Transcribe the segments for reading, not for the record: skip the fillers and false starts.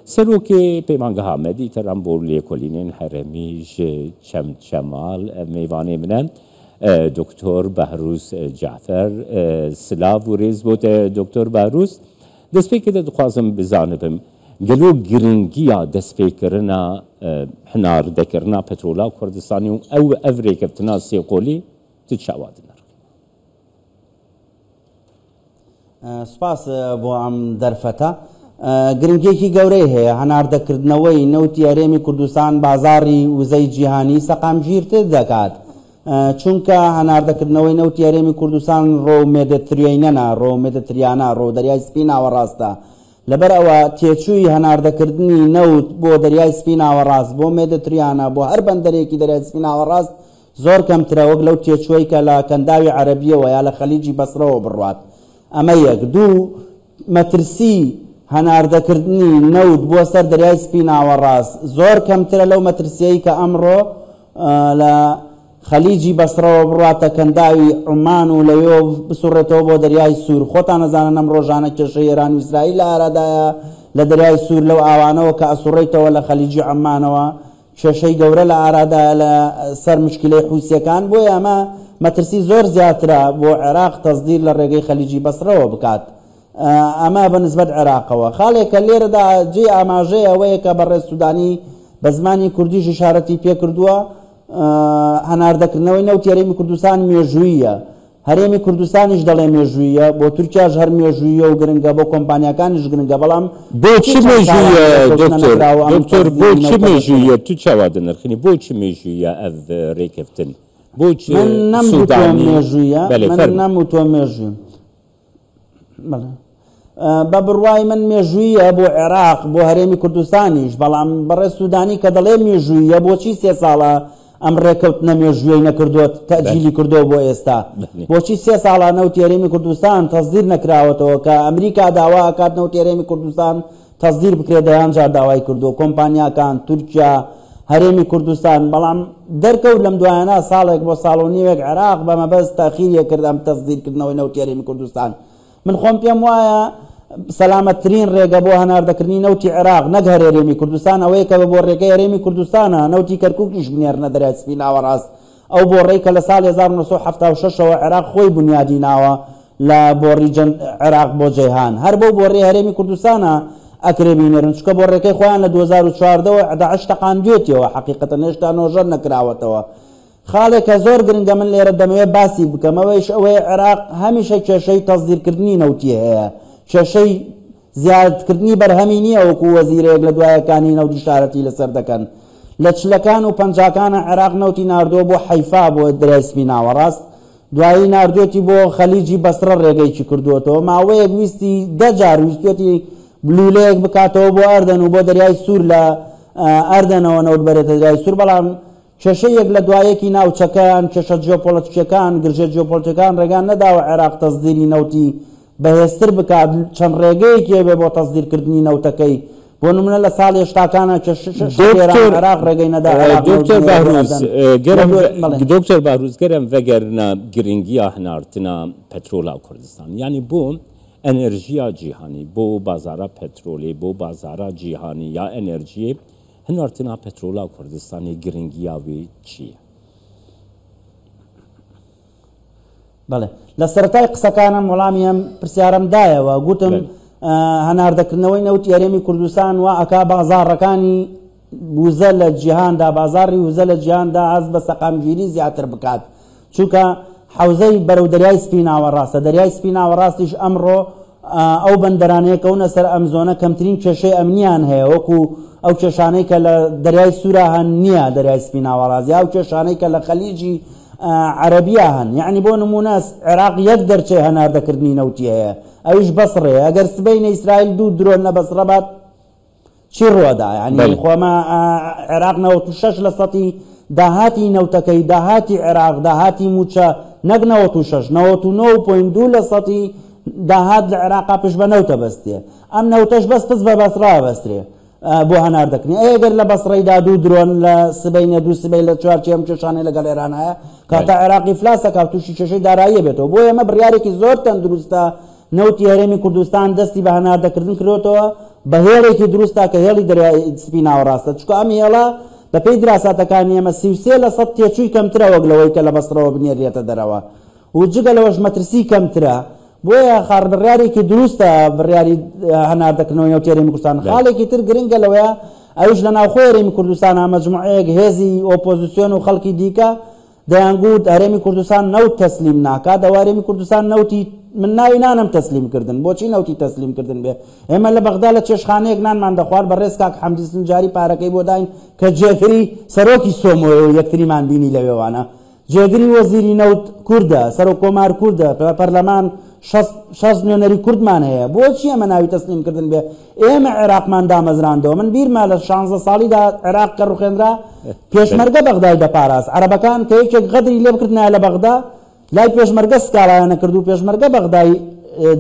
سروکی پیمانگاه مدی ترامبول لیکولینین حرمیش شمال میوانی منن دکتر بهروز جعفر سلاو و ریز بود دکتر بهروز دست پیکر دخوازم بزانبم گلو گرنگیا دست پیکرنا حنار دکرنا پترولا کردستانی او افریک افتنا سیقولی تتشاوادنر سپاس بۆ ئەم دەرفەتە گرنگێکی گەورەی هەیە هەناردەکردنەوەی نەوتی هەرێمی کوردستان بازاڕی وزەی جیهانی سەقامگیرتر دەکات چونکە هەناردەکردنەوەی نەوتی هەرێمی کوردستان ڕۆ مێدەتریۆینەنە ڕۆ مێدەتریانە ڕۆ دەریای سپی ناوەڕاستە لەبەر ئەوە تێچووی هەناردەکردنی نەوت بۆ دەریای سپی ناوەڕاست بۆ مێدەتریانە بۆ هەر بەندەرێکی دەریای سپی ناوەڕاست زۆر کەمترە وەک لەو تێچووی کە لە کەنداوی عەرەبیەوە یا لە خەلیجی بەسرەوە بڕوات ئەمە یەک دوو مەترسی هەناردەکردنی نەوت بۆ سەر دەریای سپی ناوەڕاست زۆر کەمترە لەو مەترسیەی کە ئەمڕۆ لە خەلیجی بەسرەوە بڕاتە کەنداوی عومان و لەوێ بسوڕێتەوە بۆ دەریای سوور خۆتان نەزانن ئەم ڕۆژانە کێشەی ئێران و ئیسرائیل لە ئارادایە لە دەریای سوور لەو ئاوانەوە کە ئەسوڕێتەوە لە خەلیجی عومانەوە کێشەی گەورە لە ئارادایە لە سەر مشکلەی حوسیەکان بۆیە ئەمە مەترسی زۆر زیاترە بۆ عێراق تەزدیر لە ڕێگەی خەلیجی بەسرەوە بکات ئەمە بەنسبەت عێراقەوە خاڵێکە لێرەدا جێ ئاماژەیە ئەوەیە کە بەڕێز سوودانی بە زمانی کوردیش ئیشارەتی پێ کردووە هەناردەکردنەوەی نەوتی هەرێمی کوردستان مێژوویە هەرێمی کوردستانیش دەڵێ مێژوویە بۆ تورکیاش هەر مێژوویە و گرنگە بۆ کۆمپانیەکانیش گرنگە بەڵام بۆچی مێژوویە دکتۆر بۆچی مێژوویە تو چاوادە نرخنی بۆچی مێژوویە ئەv ڕێکەفتن بۆچی من نەمگوتووە مێژوویە من نەمگوتووە مێژووی بە بڕوای من مێژوویە بۆ عێراق بۆ هەرێمی کوردستانیش بەڵام بەڕێز سوودانی کە دەڵێ مێژوویە بۆچی 3 ساڵە ئەم ڕێکەوتنە مێژوویەی نەکردووە تەجیلی کردەوە بۆ ئێستا بۆچی 3 ساڵە نەوتی هەرێمی کوردستان تەصدیر نەکراوەتەوە کە ئەمریکا داوا ئەکات نەوتی هەرێمی کوردستان تەصدیر بکرێت دەیان جار داوای کردووە کۆمپانیاکان تورکیا هەرێمی کوردستان بەڵام دەرکەوت لەم دوایانە ساڵێک بۆ ساڵ و نیوێک عێراق بە مەبەست تاخیریە کرد ئەم تەصدیرکردنەوەی نەوتی هەرێمی کوردستان من خۆم پێم وایە سەلامەتترین ڕێگە بۆ هەناردەکردنی نەوتی عێراق نەک هەرێمی کوردستان ئەوەیە کە بۆ ڕێگەی هەرێمی کوردستانە نەوتی کەرکووکیش بنێرنە دەریای سپی ناوەڕاست ئەو بۆ ڕێی کە لە ساڵ 1976ەوە عێراق خۆی بنیادی ناوە لە بۆڕی عێراق بۆ جەیهان هەر بۆ ڕێی هەرێمی کوردستانە ئەکرێ بینێرن چکە بۆ ڕێکەی خۆیان لە 2014ەوە 10 تەقاندوێتەوە حەقیقەتەن هێشتا نۆژەر نەکراوەتەوە خاڵێکە زۆر گرنگە من لێرە دەمەوێت باسی بکەم ئەوەیش ئەوەیە عێراق هەمیشە کێشەی تەصدیرکردنی نەوتی هەیە کێشەی زیادکردنی بەرهەمی نییە وەکو وەزیرێک لە دوایەکانی نەوتی شارەتی لەسەر دەکەن لە چلەکان و پەنجاکانە عێراق نەوتی ناردووە بۆ حەیفا بۆ دەریای سپی ناوەڕاست دوایی ناردوێتی بۆ خەلیجی بەسرە ڕێگەیکی کردوێتەوە ماوەیەک ویستی 10 جار ویستێتی بلولەیەک بکاتەوە بۆ ئەردەن و بۆ دەریای سوور لە ئەردەنەوە نەوت بەرێتە دەریای سوور بەڵام کێشەیەک لە دوایەکی ناوچەکان کێشە جیۆپۆلیتیکەکان گرژە جیۆپۆلیتیکەکان ڕێگان نەداوە عێراق تەصدیری نەوتی بەهێزتر بکات چەند ڕێگەیەکی هەبێ بۆ تەصدیرکردنی نەوتەکەی بۆ نمونە لە ساڵ هێشتاکانە عێراق ڕێگەی نەدا دکتۆر باهروز گەرم vەگەرنە گرنگیە هەناردنا پەترۆلا کوردستان یعنی بۆ ئەنەرژیا جیهانی بۆ بازارە پەترۆلی بۆ بازارە جیهانی یا ئەنەرژی هەناردنا پەترۆلا کوردستانی گرنگیاوی چییە؟ بەڵێ لە سەرەتای قسەکانم وەڵامی ئەم پرسیارەمدایەوە گوتم هەناردەکردنەوەی نەوتی هەرێمی کوردستان وا ئەکا بازاڕەکانی وزە لە جیهاندا بازاڕی وزە لە جیهاندا ئەز بە سەقامگیری زیاتر بکات چونکە حوزەی بەرەو دەریای سپی ناوەڕاستە دەریای سپی ناوەڕاستیش ئەمڕۆ ئەو بەندەرانەیە کەونە سەر ئەم زۆنە کەمترین کێشەی ئەمنیان هەیە وەکو ئەو کێشانەی کە لە دەریای سوورا هەن نییە دەریای سپی ناوەڕاستی ئەو کێشانەی کە لە خەلیجی عەرەبیە هەن یعنی بۆ نمونە عێراق یەک دەرچێ هەناردەکردنی نەوتی هەیە ئەویش بەسڕێ ئەگەر سبەینە ئیسرائیل 2 درۆن نەبەسڕە بات چی ڕۆدا یعنی خۆمە عێراق 96 لە سەتی داهاتی نەوتەکەی داهاتی عێراق داهاتی موچە نەک 96 99.2 لە سەتی داهات لە عێراقا پشت بە نەوتە بەستێ ئەم نەوتەش بەس پس بە بەسڕا بەسترێ بۆ هەناردەکردنی ئەگەر لە بەسڕەیدا 2 درۆن لە سبەینە 2 سبەی لە چوارچێ ئەم کێشانەی لەگەڵ ئێران هەیە کاتە عێراقی فلاسە کات تووشی کێشەی داراییە بێتەوە بۆ ئێمە بڕیارێکی زۆر تەندروستە نەوتی هەرێمی کوردستان دەستی بە هەناردەکردن کردوتەوە بە هێڵێکی دروستە کە هێڵی دەریای سپی ناوەڕاستە، چکە ئەم هێڵە بە پێی دراساتەکانی ئێمە 33% تێچووی کەمترە وەک لەوەی کە لە بەسڕەوە بنێرێتە دەرەوە و جگە لەوەش مەترسی کەمترە. بۆیە خاربڕیارێکی دروستە بڕیاری هەناردەکردنەوەی نەوتی هەرێمی کوردستان. خاڵێکی تر گرنگە لەوەیە ئەوش لە ناوخۆی هەرێمی کوردستان مەجموعەیەک هێزی ئۆپۆزیسیۆن و خەڵکی دیکە دەیانگوت هەرێمی کوردستان نەوت تەسلیم ناکات، ئەوە هەرێمی کوردستان نەوتی من ناوی نانم تەسلیمکردن. بۆچی نەوتی تەسلیمکردن بێ؟ ئێمە لە بەغدا لە چێشخانەیەک نانمان دەخوارد بەڕێز کاک حەمدی سنجاری پارەکەی بۆ داین کە جێگری سەرۆکی سۆمۆیە و یەکتریمان بینی لەوێوانە. جێگری وەزیری نەوت کووردە، سەرۆک کۆمار کووردە، پەرلەمان 6 میلیۆنەری کوردمان هەیە. بۆچی ئەمە ناوی تەسلیمکردن بێ؟ ئێمە عێراقمان دامەزراندەوە. من بیرما لە 16 ساڵیدا عێراق کە ڕوخێنرا پێشمەرگە بەغدای دەپاراست. عەرەبەکان کە یەکێک غەدری لێ بکردنایە لە بەغدا لای پێشمەرگە سکاڵایانە کرد و پێشمەرگە بەغدای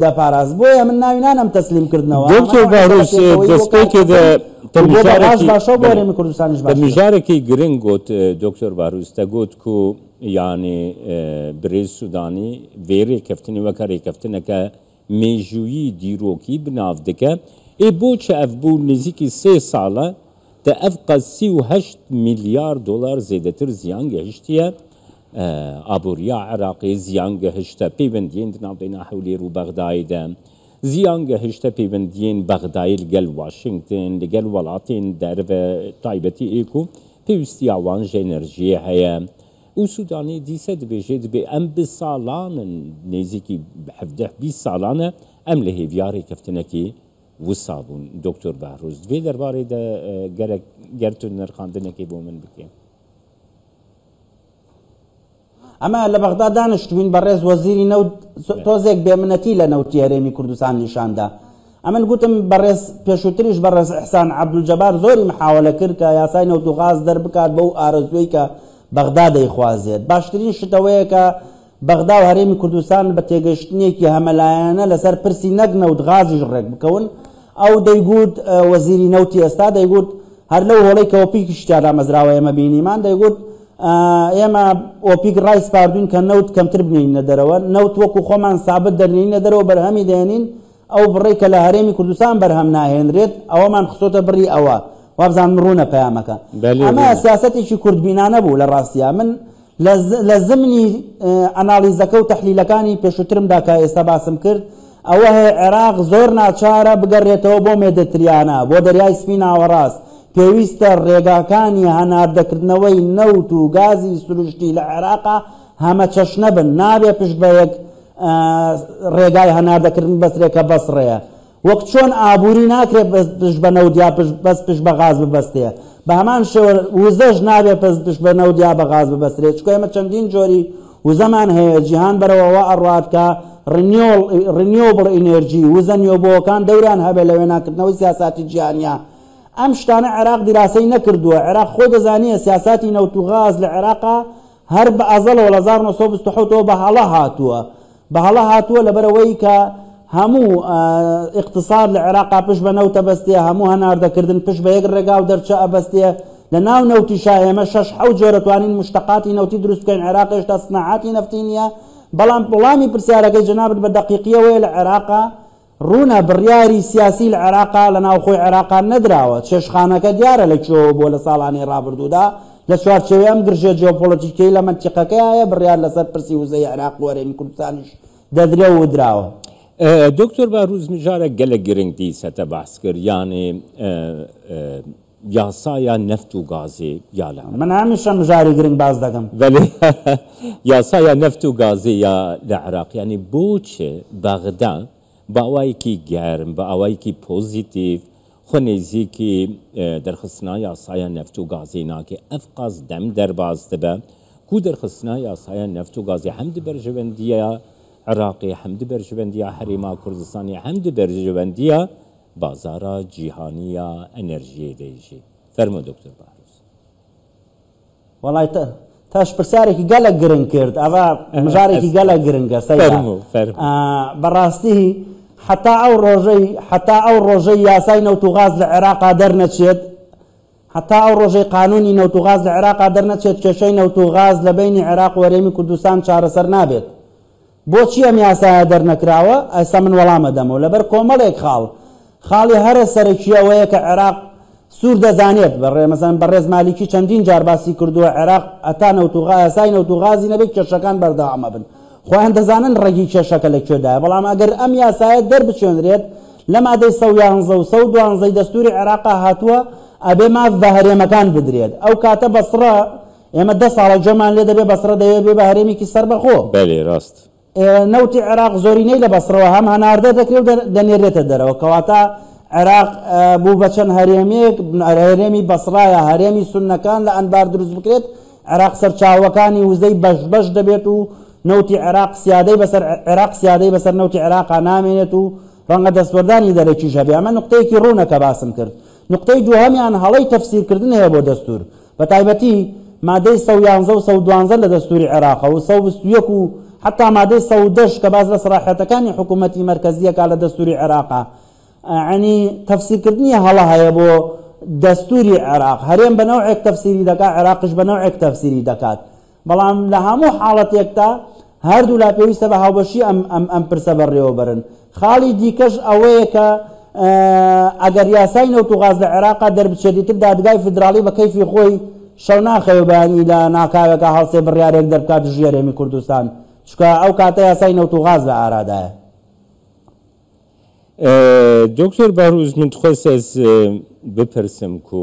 دەپاراست. بۆیە من ناوی نانم تەسلیمکردنەوە. دکتۆر باڕوس دەستپێکێ تەمیژارێکی گرنگ گوت دکتۆر باڕوس دەگوت کو یعنی برێز سوودانی vêrê keftinê weka rêkeftineke mêjûyî dîrokî bi nav dike ê boçi ev bû nêzîkî 3 sala te ev qet 38 milyar dolar zêdetir ziyan gehiştiye aboriya Iraqê ziyan gehişte pêwendiyên di navbêhna Hewlêr û Bexdayê de ziyan gehişte pêwendiyên Bexdayê li gel Washington li gel welatên derve taybetî ê ku pêwistiya wan ji enerjiyê heye. û Sudanî dîse dibêje dibê em bi salanin nêzîkî 17-20 salan e em li hêviya rêkeftinekî wisa bûn. Doktor Behrûz divê derbarê de gerek ger tu nirxandinekê bo min bike. ئەمە لە بەغدا دانیشتوین بەڕێز وەزیری نەوت تۆزێک بێمنەتی لە نەوتی هەرێمی کوردستان نیشاندا. ئەمن گوتم بەڕێز پێشووتریش بەڕێز ئیحسان عەبدولجەبار زۆری محاولە کرد کە یاسای نەوت و غاز دەربکات بەو ئارەزووی کە بەغدا دەیخوازێت. باشترین شتەوەیە کە بەغدا و هەرێمی کوردستان بە تێگەشتنێکی هەمەلایەنە لەسەر پرسی نەک نەوت غازیش ڕێک بکەون. ئەو دەیگوت وەزیری نەوتی ئێستا دەیگوت هەر لەو هۆڵەی کە ئۆپیکی شتیادا مەزراوە ئێمە بینیمان دەیگوت ئێمە ئۆپیک ڕای سپاردوین کە نەوت کەمتر بنێینە دەرەوە، نەوت وەکو خۆمان سابت دەرنێینە دەرەوە بەرهەمی دێنین ئەو بڕێ کە لە هەرێمی کوردستان بەرهەم ناهێنرێت ئەوەمان خسۆتە بڕی ئەوە وابزان ڕوونە پەیامەکە. ئەمە سیاسەتێکی کوردبینانە بوو لە ڕاستیە. من لە زمنی ئەنالیزەکە و تەحلیلەکانی پێشووترمدا کە ئێستا باسم کرد ئەوە هەیە عێراق زۆر ناچارە بگەڕێتەوە بۆ مێدەتریانە بۆ دەریای سپی ناوەڕاست. پێویستە ڕێگاکانی هەناردەکردنەوەی نەوت و گازی سروشتی لە عێراقا هەمە چەشنە بن. نابێ پشت بە یەک ڕێگای هەناردەکردن بەسرێکە بەسڕەیە. وەک چۆن ئابووری ناکرێت پشت بە نەوت یا بەس پشت بە غاز ببەستێ، بە هەمان شێوە وزەش نابێت پشت بە نەوت یا بە غاز ببەسترێت. چکە ئێمە چەندین جۆری وزەمان هەیە جیهان بەرەوەوە ئەڕوات کە ڕنیۆبڵ ئینێرجی وزە نیۆبۆکان دەوریان هەبێت لە وێناکردنەوەی سیاساتی جیهانیا. ئەم شتانە عێراق دیراسەی نەکردووە. عێراق خۆی دەزانیە سیاساتی نەوت و غاز لە عێراقا هەر بە ئەزەڵەوە لە 1927 بەهەڵە هاتووە. بەهەڵە هاتووە لەبەرەوەی کە هەموو اقتصاد لە عێراقا پشت بە نەوتە بەستێ، هەموو هەناردەکردن پشت بە یەک ڕێگا و دەرچە ئەبەستێ. لە ناو نەوتی شایێمە 6-7 جۆرە توانین مشتەقاتی نەوتی دروست بکەین. عێراق هێشتا سناعاتی نەفتی نییە. بەڵام وەڵامی پرسیارەکەی جەنابەت بە دەقیقیەوەیە لە عێراقا ڕوونە بڕیاری سیاسی لە عێراقا لە ناوخۆی عێراقا نەدراوە. چێشخانەکە دیارە لەکوێوە بۆ لە ساڵانی ڕابردوودا لە چوارچێوەی ئەم گرژێ جیۆپۆلیتیکەی لە منتیقەکەیە بڕیار لەسەر پرسی وزەی عێراق و هەرێمی کوردستانیش دەدرێ و دراوە. دکتۆر باڕوز مژارە gelek giring dîsete behs kir yanê yasaya neft û gazê ya li من هەمیشە مژاری گرنگ باز دەکەم. Belê yasaya neft û gazê ya li Iraq yanî boçi Bexda bi awayekî germ bi awayekî pozîtîv xwe nêzîkî derxistina yasaya neft û gazê nake ev qas dem derbas dibe ku derxistina yasaya neft û gazê hem di berjevendiya Iraqê hem di berjevendiya Herêma Kurdistanê hem di berjevendiya bazara cîhaniya enerjiyê de jî. Fermo Doktor Behrûz. وڵای تاش پرسیارێکی گەلک گرنگ کرد. ئەوە مژارێکی گەلک گرنگە بەڕاستی حتا ئەو ڕۆژەی یاسای نەوت و غاز لە عێراقا دەرنەچێت، حتا ئەو ڕۆژەی قانونی نەوت و غاز لە عێراقا دەرنەچێت کێشەی نەوت و غاز لە بینی عێراق و هەرێمی کوردستان چارەسەر نابێت. بۆچی ئەم یاسایە دەرنەکراوە؟ ئەستا من وەڵامە دەمەوە لەبەر کۆمەڵێک خاڵ. خاڵی هەرە سەرەکی ئەوەیە کە عێراق سوور دەزانێت مەسەن بەڕێز مالیکی چەندین جار باسی کردووە عێراق ئەتا یاسای نەوتوغازی نەبێت کێشەکان بەردەوامە بن خۆیان دەزانن ڕێگی کێشەکە لەکوێدایە بەڵام ئەگەر ئەم یاسایە دەربچێنرێت لە مادەی 111 و 112 دەستوری عێراقا هاتووە ئەبێ ماف بە هەرێمەکان بدرێت ئەو کاتە بەسڕە ئێمە 10 ساڵە جۆمان لێ دەبێ بەسڕە دەوێت بێ بە هەرێمێکی سەربەخۆ بەڵێ ڕاست نەوتی عێراق زۆرینەی لە بەسڕەوە هەم هەناردە دەکرێت و دەنێرێتە دەرەوە کەواتە عێراق بوو بە چەند هەرێمێک هەرێمی بەسڕایە هەرێمی سوننەکان لە ئەنبار دروست بکرێت عێراق سەرچاوەکانی وزەی بەش دەبێت و نەوتی عێراق سیادەی بەسەر نەوتی عێراقا نامێنێت و ڕەنگە دەستوەردانی دەرێکیش هەبێ ئەمە نقطەیەکی ڕوونەکە باسم کرد نقطەی دووهەمیان هەڵەی تەفسیرکردن هەیە بۆ دەستور بە تایبەتی مادەی 111 و 112 لە دەستوری عێراقە و 121 و حتا مادەی 110 کە باز لە سەراحەتەکانی حکوومەتی مەرکەزیەکە لە دەستوری عێراقە عنی تەفسیرکردنی هەڵە هەیە بۆ دەستوری عێراق هەرێم بە نەوعێک تەفسیری دەکات عێراقش بە نەوعێک تەفسیری دەکات بەڵام لە هەموو حاڵەتێکدا هەردوو لا پێویستە بە هاوبەشی ئەم پرسە بەڕێوە برن خاڵی دیکەش ئەوەیە کە ئەگەر یاسای نەوتوغاز لە عێراقا دەربچێتیتر دادگای فدراڵی بە کەیفی خۆی شەو ناخەوێ بەیانی لە ناکاوێکە هەڵسێ بڕیارێک دەرکات ژێرێمی کوردستان چکە ئەو کاتە یاسای نەوتوغاز لە ئارادایە دکتۆر بەهروز من تخواست ez bipirsim ku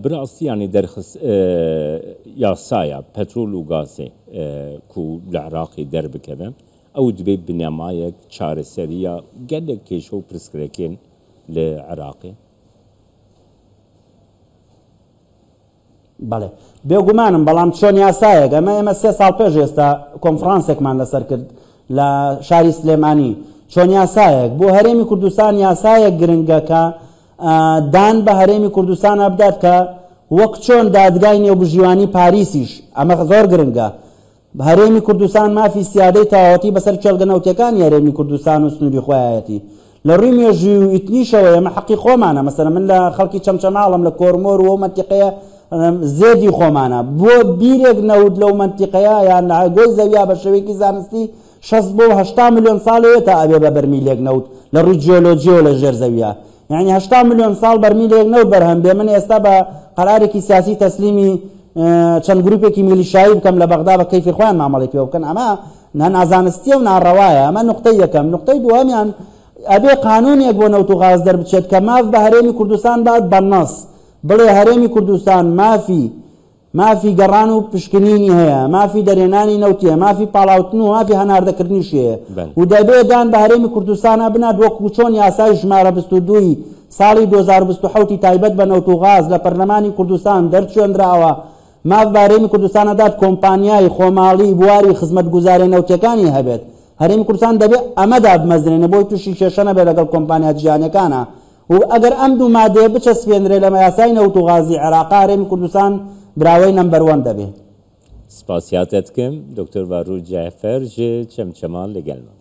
bi rastî yanî derxist yasaya petrol û gazê ku li Iraqê derbikeve ew dibe binemayek çareseriya gelek kêşo û pirsgirêkên li Iraqê بەڵێ بێگومانم بەڵام چۆن یاسایەک ئەمە 3 ساڵ پێش ئێستا کۆنفرانسێکمان لەسەر کرد لە شاری سلێمانی چۆن یاسایەک بۆ هەرێمی کوردستان یاسایەک گرنگەکە دان بە هەرێمی کوردستان بدات کە وەک چۆن دادگای نێوبژیوانی پاریسیش ئەمە زۆر گرنگە هەرێمی کوردستان مافی سیادەی تەواوەتی بەسەر چێلگەنەوتەکانی هەرێمی کوردستان و سنووری خۆیەتی لە ڕووی مێژووی و ئیتنیشەوە ئێمە حەقی خۆمانە مەسەلەن من لە خەڵکی چەمچەماڵم لە کۆرمۆر و مەنتیقەیە زێدی خۆمانە بۆ بیرێک نەوت لەو مەنتیقەیە یان گۆی زەویا بە شێوەیەکی زانستی 60 بۆ 80 ملیۆن ساڵەوێتە ئەبێ بە بەرمیلێک نەوت لە ڕووی جیۆلۆجیۆ لە ژێر زەویا یعنی 80 ملیۆن ساڵ بەرمیلێک نەوت بەرهەم بێ من ئێستا بە قەرارێکی سیاسی تەسلیمی چەند گروپێکی میلیشایی بکەم لە بەغدا بە کەیفی خۆیان مامەڵی پێ بکەن ئەمە نازانستیە و ناڕەوایە ئەمە نقطەی یەکەم نقطەی دووەمیان ئەبێ قانونێک بۆ نەوتوغاز دەربچێت کە ماف بە هەرێمی کوردستان بات بەنەس بڵێ هەرێمی کوردستان مافی گەڕان و پشکنینی هەیە مافی دەرێنانی نەوتیە مافی پاڵاوتن و مافی هەناردەکردنیش هەیە و دەبێ دان بە هەرێمی کوردستانە بنات وەکو چۆن یاسای ژمارە 22 ساڵی 2027 تایبەت بە نەوتوغاز لە پەرلەمانی کوردستان دەرچێنراوە ماف بە هەرێمی کوردستانە دات کۆمپانیای خۆماڵی بواری خزمەتگوزارە نەوتیەکانی هەبێت هەرێمی کوردستان دەبێت ئەمەدا بمەزرێنە بۆی تووشی کێشە نەبێت لەگەڵ کۆمپانیا جیهانیەکانە و ئەگەر ئەم دوو مادەیە بچەسپێنرێ لە یاسای نەوتوغازی عێراقا هەرێمی کوردستان براوەی نمبەر 1 دەبێت سپاسیاتت دکتۆر بەهروز جعفەر ji çemçeman لەگەڵمان